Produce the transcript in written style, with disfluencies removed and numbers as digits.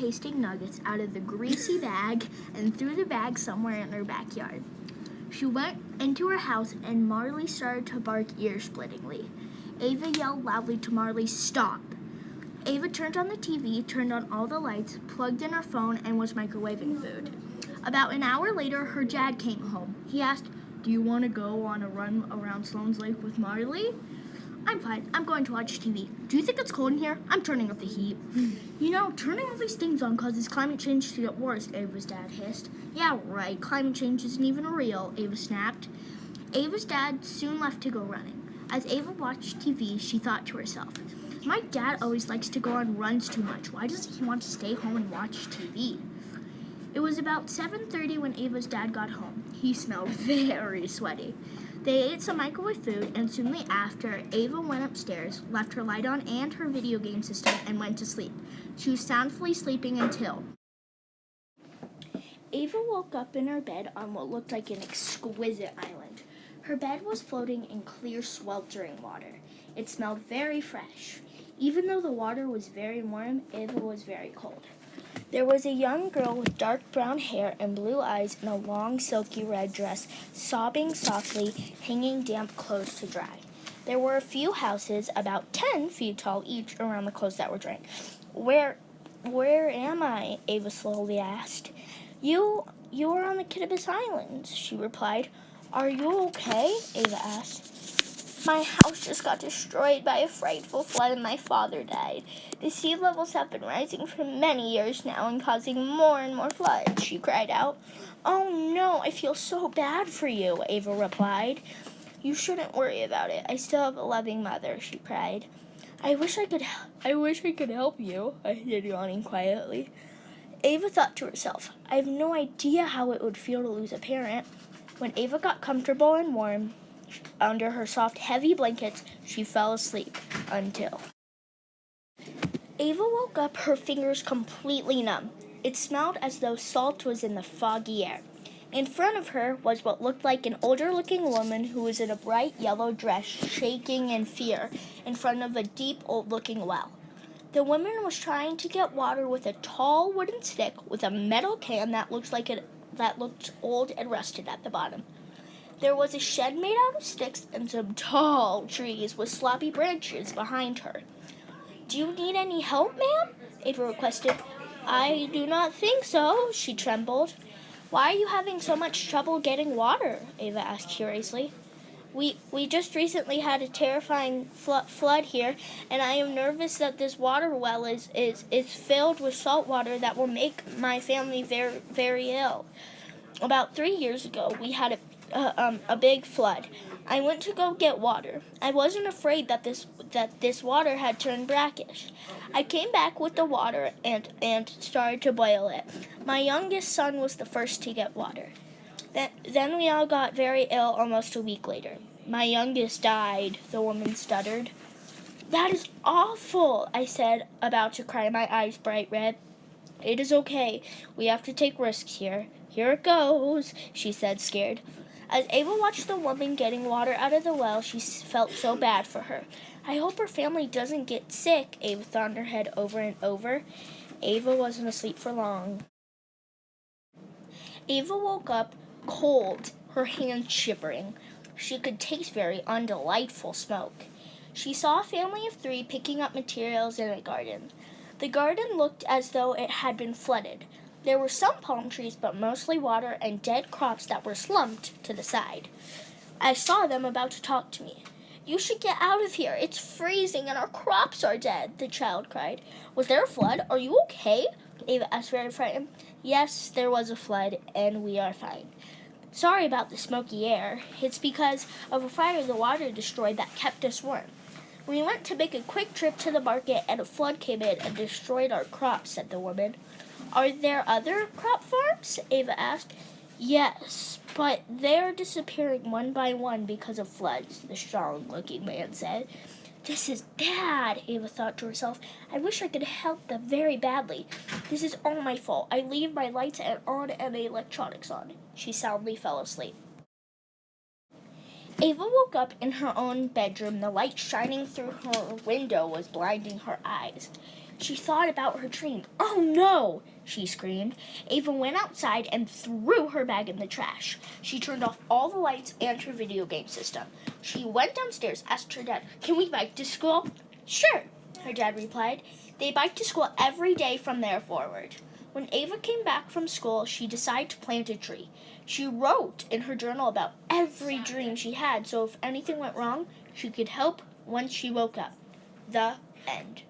tasting nuggets out of the greasy bag and threw the bag somewhere in her backyard. She went into her house and Marley started to bark ear-splittingly. Ava yelled loudly to Marley, "Stop!" Ava turned on the TV, turned on all the lights, plugged in her phone, and was microwaving food. About an hour later, her dad came home. He asked, "Do you want to go on a run around Sloan's Lake with Marley?" "I'm fine. I'm going to watch TV. Do you think it's cold in here? I'm turning up the heat." "You know, turning all these things on causes climate change to get worse," Ava's dad hissed. "Yeah, right. Climate change isn't even real," Ava snapped. Ava's dad soon left to go running. As Ava watched TV, she thought to herself, "My dad always likes to go on runs too much. Why doesn't he want to stay home and watch TV?" It was about 7:30 when Ava's dad got home. He smelled very sweaty. They ate some microwave food, and soon after, Ava went upstairs, left her light on and her video game system, and went to sleep. She was soundly sleeping until Ava woke up in her bed on what looked like an exquisite island. Her bed was floating in clear, sweltering water. It smelled very fresh. Even though the water was very warm, Ava was very cold. There was a young girl with dark brown hair and blue eyes in a long, silky red dress, sobbing softly, hanging damp clothes to dry. There were a few houses, about 10 feet tall each, around the clothes that were drying. Where am I?" Ava slowly asked. You are on the Kittibus Islands," she replied. "Are you okay?" Ava asked. "My house just got destroyed by a frightful flood and my father died. The sea levels have been rising for many years now and causing more and more floods," she cried out. "Oh no, I feel so bad for you," Ava replied. "You shouldn't worry about it. I still have a loving mother," she cried. I wish I could help you," I said, yawning quietly. Ava thought to herself, "I have no idea how it would feel to lose a parent." When Ava got comfortable and warm under her soft, heavy blankets, she fell asleep until Ava woke up, her fingers completely numb. It smelled as though salt was in the foggy air. In front of her was what looked like an older-looking woman who was in a bright yellow dress, shaking in fear, in front of a deep, old-looking well. The woman was trying to get water with a tall wooden stick with a metal can that looked old and rusted at the bottom. There was a shed made out of sticks and some tall trees with sloppy branches behind her. "Do you need any help, ma'am?" Ava requested. "I do not think so," she trembled. "Why are you having so much trouble getting water?" Ava asked curiously. We just recently had a terrifying flood here, and I am nervous that this water well is filled with salt water that will make my family very, very ill. About 3 years ago, we had a big flood. I went to go get water. I wasn't afraid that this water had turned brackish. I came back with the water and started to boil it. My youngest son was the first to get water. Then we all got very ill almost a week later. My youngest died," the woman stuttered. "That is awful," I said, about to cry, my eyes bright red. "It is okay. We have to take risks here. Here it goes," she said, scared. As Ava watched the woman getting water out of the well, she felt so bad for her. I hope her family doesn't get sick, Ava thought in her head over and over. Ava wasn't asleep for long. Ava woke up cold, her hands shivering. She could taste very undelightful smoke. She saw a family of 3 picking up materials in a garden. The garden looked as though it had been flooded. There were some palm trees, but mostly water and dead crops that were slumped to the side. I saw them about to talk to me. "You should get out of here. It's freezing and our crops are dead," the child cried. "Was there a flood? Are you okay?" Ava asked, very frightened. "Yes, there was a flood, and we are fine. Sorry about the smoky air. It's because of a fire the water destroyed that kept us warm. We went to make a quick trip to the market, and a flood came in and destroyed our crops," said the woman. "Are there other crop farms?" Ava asked. "Yes, but they're disappearing one by one because of floods," the strong-looking man said. "This is bad," Ava thought to herself. "I wish I could help them very badly. This is all my fault. I leave my lights on and the electronics on." She soundly fell asleep. Ava woke up in her own bedroom. The light shining through her window was blinding her eyes. She thought about her dream. "Oh no!" she screamed. Ava went outside and threw her bag in the trash. She turned off all the lights and her video game system. She went downstairs, asked her dad, "Can we bike to school?" "Sure," her dad replied. They biked to school every day from there forward. When Ava came back from school, she decided to plant a tree. She wrote in her journal about every dream she had, so if anything went wrong, she could help once she woke up. The end.